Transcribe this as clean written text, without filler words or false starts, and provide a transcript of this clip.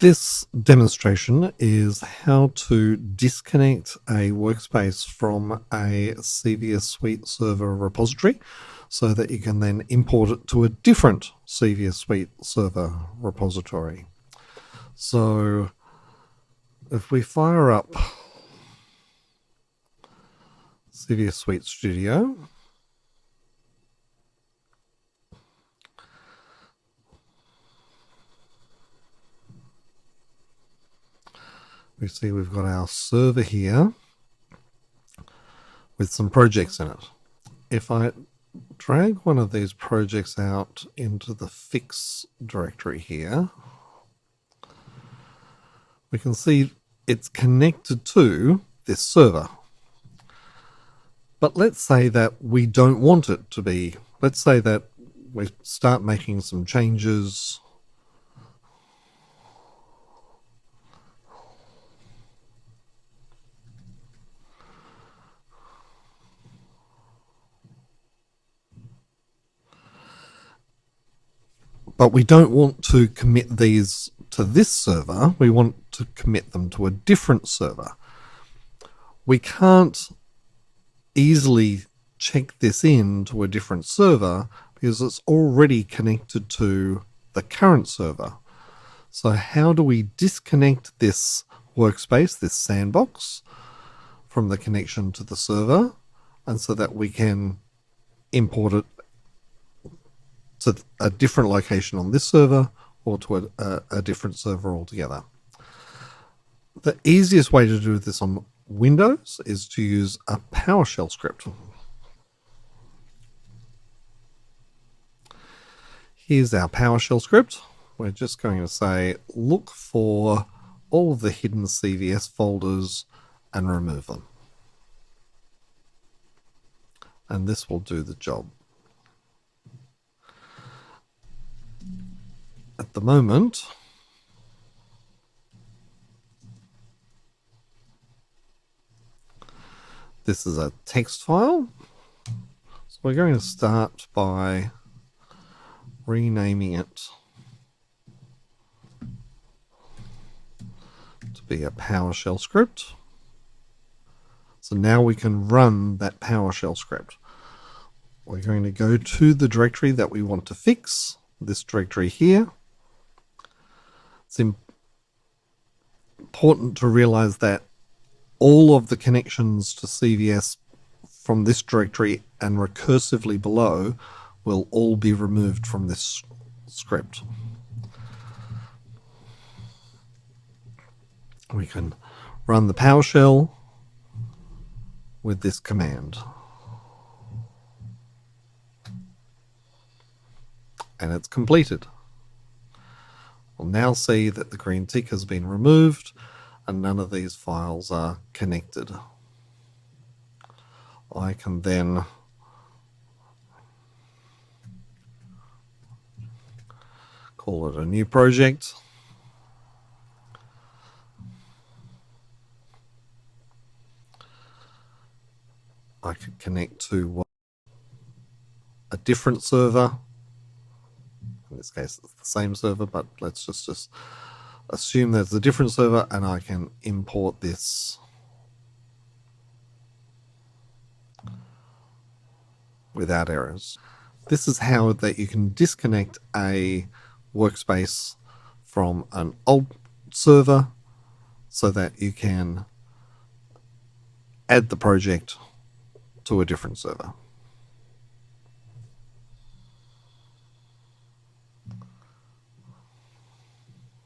This demonstration is how to disconnect a workspace from a CVS Suite server repository so that you can then import it to a different CVS Suite server repository. So if we fire up CVS Suite Studio, we see we've got our server here with some projects in it. If I drag one of these projects out into the fix directory here, we can see it's connected to this server. But let's say that we don't want it to be. Let's say that we start making some changes. But we don't want to commit these to this server. We want to commit them to a different server. We can't easily check this in to a different server because it's already connected to the current server. So how do we disconnect this workspace, this sandbox, from the connection to the server, and so that we can import it to a different location on this server or to a different server altogether? The easiest way to do this on Windows is to use a Powershell script. Here's our Powershell script. We're just going to say, look for all of the hidden CVS folders and remove them. And this will do the job. At the moment, this is a text file. So we're going to start by renaming it to be a PowerShell script. So now we can run that PowerShell script. We're going to go to the directory that we want to fix, this directory here. It's important to realize that all of the connections to CVS from this directory and recursively below will all be removed from this script. We can run the PowerShell with this command. And it's completed. We'll now see that the green tick has been removed and none of these files are connected. I can then call it a new project. I could connect to a different server. In this case, it's the same server, but let's just assume there's a different server and I can import this without errors. This is how that you can disconnect a workspace from an old server so that you can add the project to a different server.